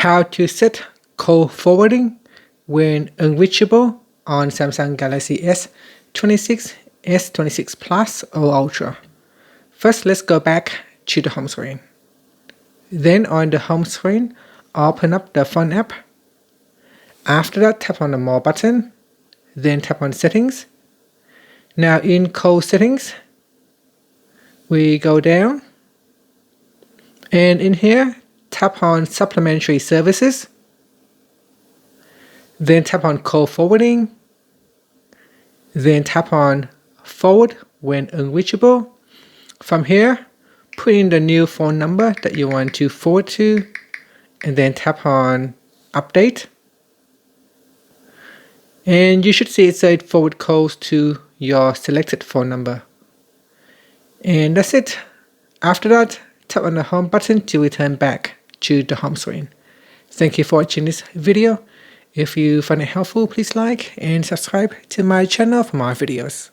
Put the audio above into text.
how to set call forwarding when unreachable on Samsung Galaxy S26, S26 Plus or Ultra. First, let's go back to the home screen. Then on the home screen, open up the phone app. After that, tap on the More button, then tap on Settings. Now in Call Settings, we go down, and in here, tap on Supplementary Services, then tap on Call Forwarding, then tap on Forward when unreachable. From here, put in the new phone number that you want to forward to, and then tap on Update. And you should see it say forward calls to your selected phone number. And that's it. After that, tap on the home button to return back to the home screen. Thank you for watching this video. If you find it helpful, please like and subscribe to my channel for more videos.